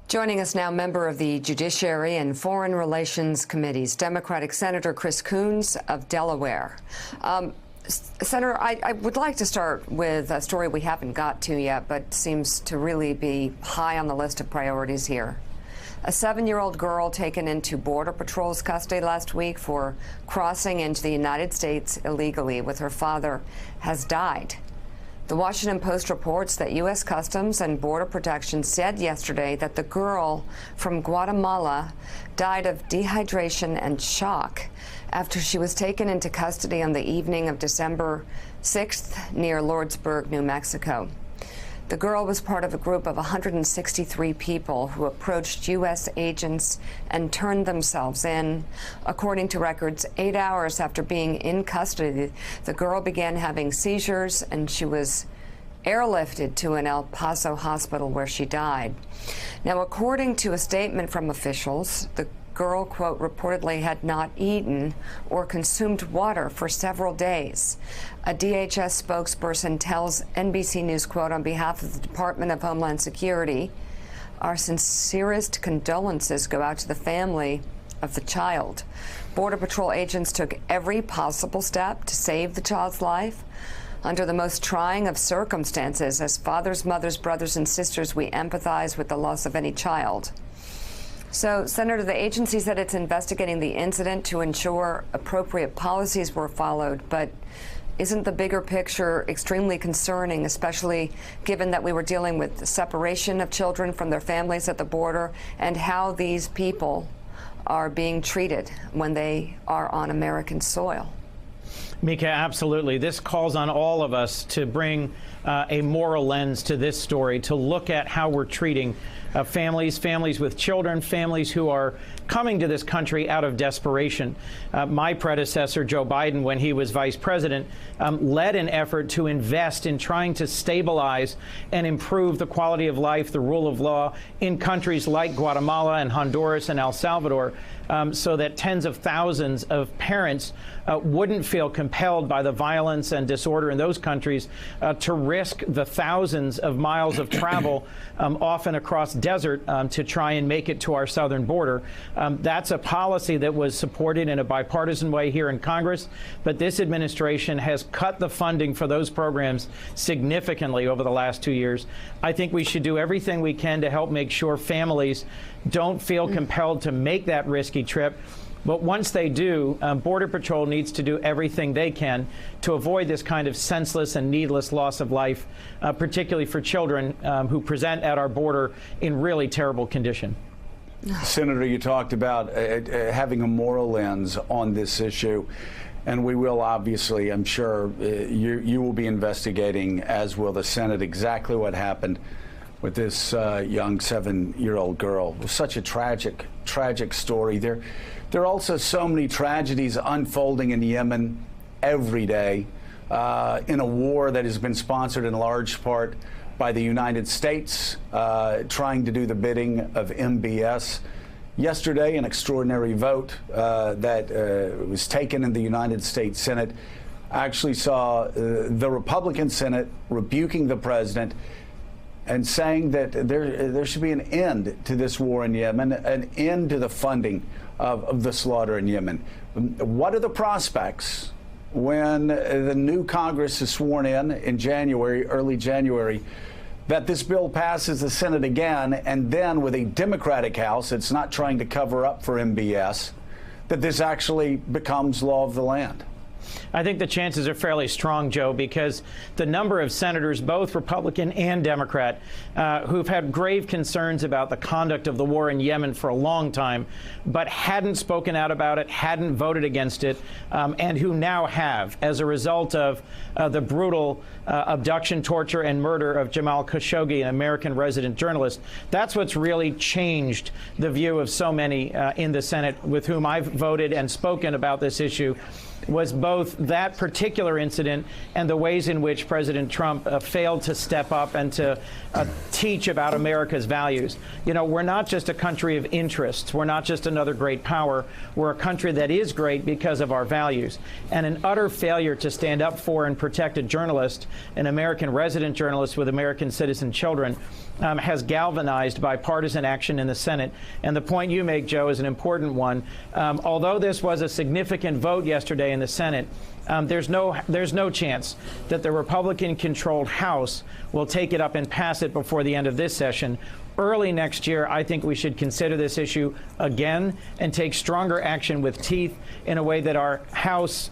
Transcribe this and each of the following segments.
Joining us now, member of the Judiciary and Foreign Relations Committees, Democratic Senator Chris Coons of Delaware. Senator, I would like to start with a story we haven't got to yet, but seems to really be high on the list of priorities here. A 7-year-old girl taken into Border Patrol's custody last week for crossing into the United States illegally with her father has died. The Washington Post reports that U.S. Customs and Border Protection said yesterday that the girl from Guatemala died of dehydration and shock after she was taken into custody on the evening of December 6th near Lordsburg, New Mexico. The girl was part of a group of 163 people who approached U.S. agents and turned themselves in. According to records, 8 hours after being in custody, the girl began having seizures and she was airlifted to an El Paso hospital where she died. Now, according to a statement from officials, the girl, quote, reportedly had not eaten or consumed water for several days. A DHS spokesperson tells NBC News, quote, on behalf of the Department of Homeland Security, our sincerest condolences go out to the family of the child. Border Patrol agents took every possible step to save the child's life. Under the most trying of circumstances, as fathers, mothers, brothers, and sisters, we empathize with the loss of any child. So, Senator, the agency said it's investigating the incident to ensure appropriate policies were followed, but isn't the bigger picture extremely concerning, especially given that we were dealing with the separation of children from their families at the border and how these people are being treated when they are on American soil? Mika, absolutely. This calls on all of us to bring a moral lens to this story, to look at how we're treating families with children, families who are coming to this country out of desperation. My predecessor, Joe Biden, when he was vice president, led an effort to invest in trying to stabilize and improve the quality of life, the rule of law in countries like Guatemala and Honduras and El Salvador, so that tens of thousands of parents wouldn't feel compelled by the violence and disorder in those countries to risk the thousands of miles of travel, often across desert, to try and make it to our southern border. That's a policy that was supported in a bipartisan way here in Congress, but this administration has cut the funding for those programs significantly over the last 2 years. I think we should do everything we can to help make sure families don't feel compelled to make that risky trip. But once they do, Border Patrol needs to do everything they can to avoid this kind of senseless and needless loss of life, particularly for children who present at our border in really terrible condition. Senator, you talked about having a moral lens on this issue, and we will obviously, I'm sure, you will be investigating, as will the Senate, exactly what happened with this young 7-year-old girl. It was such a tragic story. There are also so many tragedies unfolding in Yemen every day in a war that has been sponsored in large part by the United States, trying to do the bidding of MBS. Yesterday, an extraordinary vote that was taken in the United States Senate actually saw the Republican Senate rebuking the president and saying that there should be an end to this war in Yemen, an end to the funding of the slaughter in Yemen. What are the prospects when the new Congress is sworn in January, early January, that this bill passes the Senate again, and then with a Democratic House that's not trying to cover up for MBS, that this actually becomes law of the land? I think the chances are fairly strong, Joe, because the number of senators, both Republican and Democrat, who've had grave concerns about the conduct of the war in Yemen for a long time, but hadn't spoken out about it, hadn't voted against it, and who now have, as a result of the brutal abduction, torture, and murder of Jamal Khashoggi, an American resident journalist. That's what's really changed the view of so many in the Senate with whom I've voted and spoken about this issue. was both that particular incident and the ways in which President Trump failed to step up and to teach about America's values. You know, we're not just a country of interests. We're not just another great power. We're a country that is great because of our values. And an utter failure to stand up for and protect a journalist, an American resident journalist with American citizen children, has galvanized bipartisan action in the Senate. And the point you make, Joe, is an important one. Although this was a significant vote yesterday in the Senate, there's no chance that the Republican-controlled House will take it up and pass it before the end of this session. Early next year, I think we should consider this issue again and take stronger action with teeth in a way that our House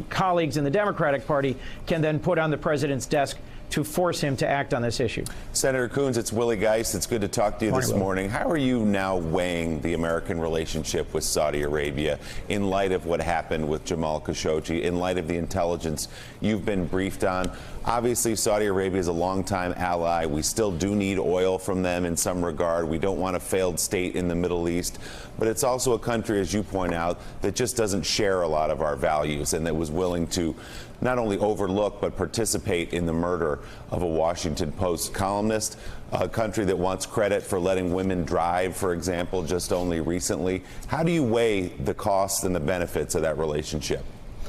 colleagues in the Democratic Party can then put on the president's desk to force him to act on this issue. Senator Coons, it's Willie Geist. It's good to talk to you this morning. How are you now weighing the American relationship with Saudi Arabia in light of what happened with Jamal Khashoggi, in light of the intelligence you've been briefed on? Obviously, Saudi Arabia is a longtime ally. We still do need oil from them in some regard. We don't want a failed state in the Middle East. But it's also a country, as you point out, that just doesn't share a lot of our values and that was willing to not only overlook but participate in the murder of a Washington Post columnist, a country that wants credit for letting women drive, for example, just only recently. How do you weigh the costs and the benefits of that relationship?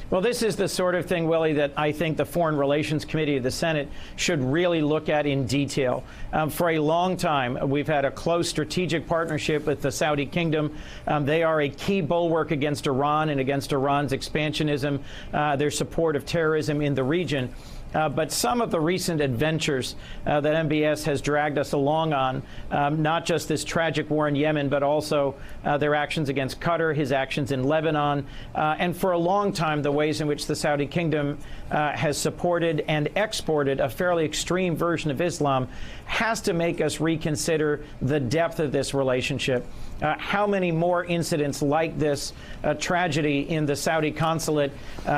Well, this is the sort of thing, Willie, that I think the Foreign Relations Committee of the Senate should really look at in detail. For a long time, we've had a close strategic partnership with the Saudi Kingdom. They are a key bulwark against Iran and against Iran's expansionism, their support of terrorism in the region. But some of the recent adventures that MBS has dragged us along on, not just this tragic war in Yemen, but also their actions against Qatar, his actions in Lebanon, and for a long time, the ways in which the Saudi Kingdom has supported and exported a fairly extreme version of Islam, has to make us reconsider the depth of this relationship. How many more incidents like this tragedy in the Saudi consulate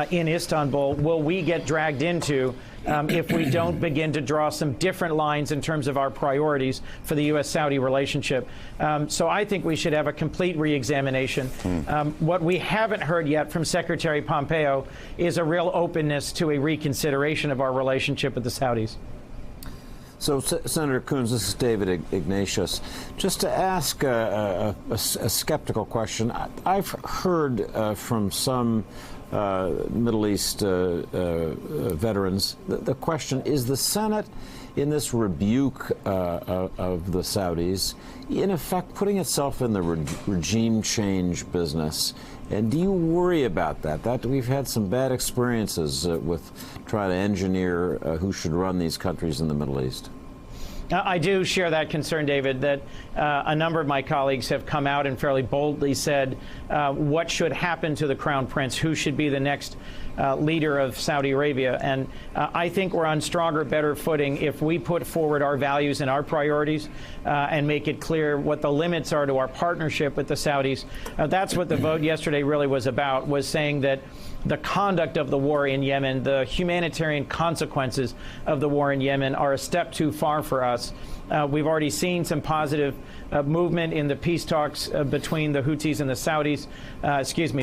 in Istanbul will we get dragged into if we don't begin to draw some different lines in terms of our priorities for the U.S.-Saudi relationship? So I think we should have a complete re-examination. What we haven't heard yet from Secretary Pompeo is a real openness to a reconsideration of our relationship with the Saudis. So, Senator Coons, this is David Ignatius. Just to ask a skeptical question, I've heard from some Middle East veterans the question, is the Senate in this rebuke of the Saudis, in effect putting itself in the regime change business? And do you worry about that? We've had some bad experiences with trying to engineer who should run these countries in the Middle East. I do share that concern, David, that a number of my colleagues have come out and fairly boldly said what should happen to the Crown Prince, who should be the next leader of Saudi Arabia. And I think we're on stronger, better footing if we put forward our values and our priorities and make it clear what the limits are to our partnership with the Saudis. That's what the vote yesterday really was about, was saying that the conduct of the war in Yemen, the humanitarian consequences of the war in Yemen are a step too far for us. We've already seen some positive movement in the peace talks between the Houthis and the Saudis,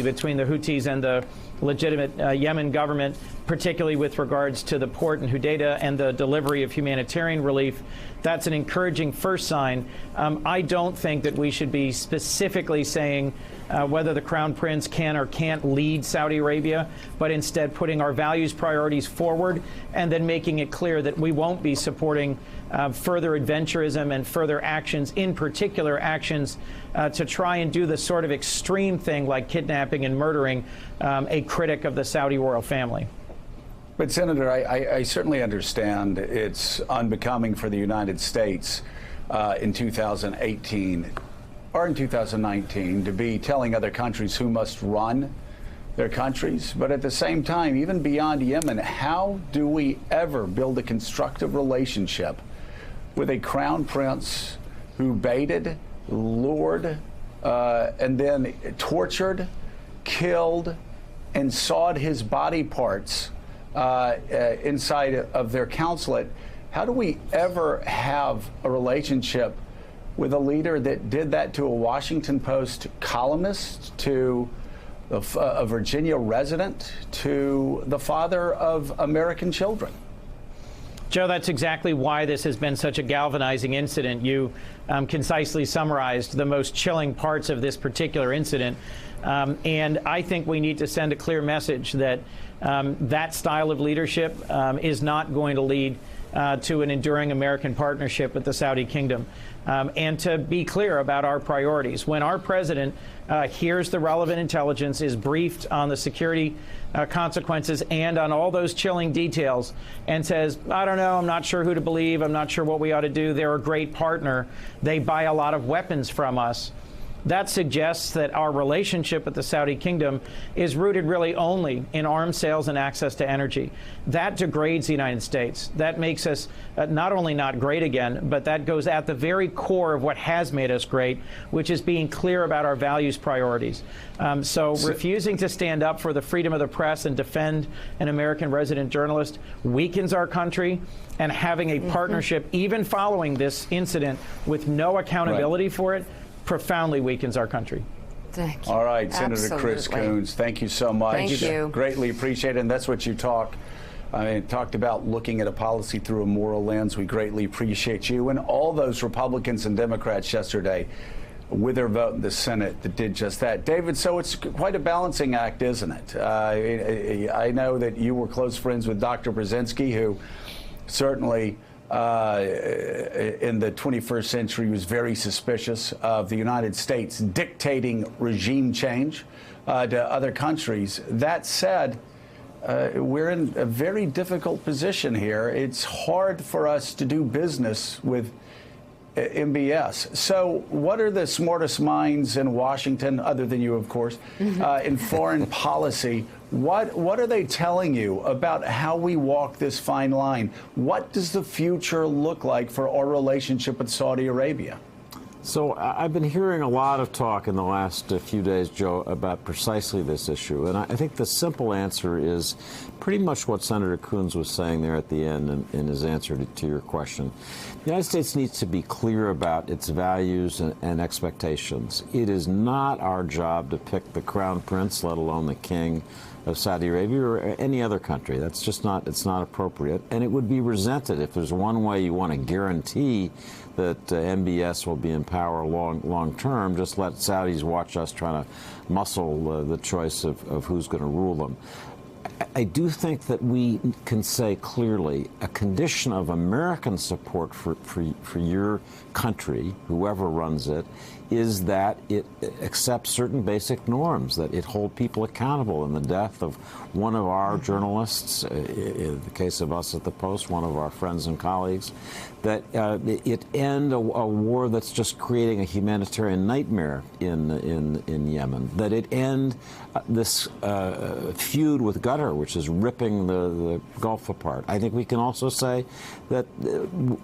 between the Houthis and the legitimate Yemen government, particularly with regards to the port in Hodeidah and the delivery of humanitarian relief. That's an encouraging first sign. I don't think that we should be specifically saying whether the Crown Prince can or can't lead Saudi Arabia, but instead putting our values priorities forward and then making it clear that we won't be supporting further adventurism and further actions, in particular actions to try and do the sort of extreme thing like kidnapping and murdering a critic of the Saudi royal family. But, Senator, I certainly understand it's unbecoming for the United States in 2018 or in 2019 to be telling other countries who must run their countries. But at the same time, even beyond Yemen, how do we ever build a constructive relationship with a crown prince who baited, lured, and then tortured, killed, and sawed his body parts inside of their consulate? How do we ever have a relationship with a leader that did that to a Washington Post columnist, to a Virginia resident to the father of American children. Joe, that's exactly why this has been such a galvanizing incident. You concisely summarized the most chilling parts of this particular incident. And I think we need to send a clear message that that style of leadership is not going to lead to an enduring American partnership with the Saudi kingdom. And to be clear about our priorities. When our president hears the relevant intelligence, is briefed on the security consequences and on all those chilling details, and says, I don't know, I'm not sure who to believe, I'm not sure what we ought to do, they're a great partner, they buy a lot of weapons from us. That suggests that our relationship with the Saudi kingdom is rooted really only in arms sales and access to energy. That degrades the United States. That makes us not only not great again, but that goes at the very core of what has made us great, which is being clear about our values priorities. So refusing to stand up for the freedom of the press and defend an American resident journalist weakens our country, and having a partnership, even following this incident, with no accountability for it, profoundly weakens our country. Thank you. All right, Senator Absolutely. Chris Coons, thank you so much. Thank you. Greatly appreciate it. And that's what you talked about, looking at a policy through a moral lens. We greatly appreciate you and all those Republicans and Democrats yesterday with their vote in the Senate that did just that. David, so it's quite a balancing act, isn't it? I know that you were close friends with Dr. Brzezinski, who certainly in the 21st century was very suspicious of the United States dictating regime change to other countries. That said, we're in a very difficult position here. It's hard for us to do business with MBS. So what are the smartest minds in Washington, other than you, of course, in foreign policy? What are they telling you about how we walk this fine line? What does the future look like for our relationship with Saudi Arabia? So I've been hearing a lot of talk in the last few days, Joe, about precisely this issue. And I think the simple answer is pretty much what Senator Coons was saying there at the end in his answer to your question. The United States needs to be clear about its values and expectations. It is not our job to pick the crown prince, let alone the king of Saudi Arabia or any other country. That's just not, it's not appropriate. And it would be resented if there's one way you want to guarantee that MBS will be in power long term, just let Saudis watch us trying to muscle the choice of who's going to rule them. I do think that we can say clearly a condition of American support for your country, whoever runs it, is that it accepts certain basic norms, that it hold people accountable. In the death of one of our journalists, in the case of us at the Post, one of our friends and colleagues, that it end a war that's just creating a humanitarian nightmare in Yemen, that it end this feud with Qatar, which is ripping the Gulf apart. I think we can also say that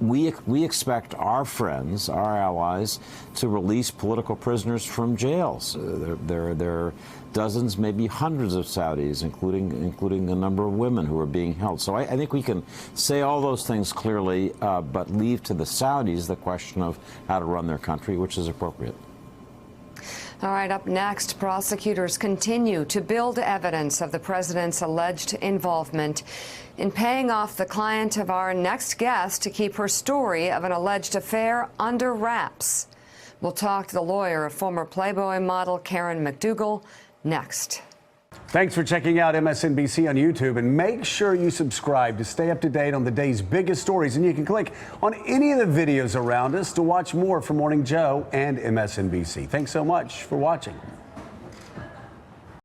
we expect our friends, our allies, to release political prisoners from jails. There are dozens, maybe hundreds of Saudis, including a number of women who are being held. So I think we can say all those things clearly, but leave to the Saudis the question of how to run their country, which is appropriate. All right, up next, prosecutors continue to build evidence of the president's alleged involvement in paying off the client of our next guest to keep her story of an alleged affair under wraps. We'll talk to the lawyer of former Playboy model Karen McDougal next. Thanks for checking out MSNBC on YouTube, and make sure you subscribe to stay up to date on the day's biggest stories. And you can click on any of the videos around us to watch more from Morning Joe and MSNBC. Thanks so much for watching.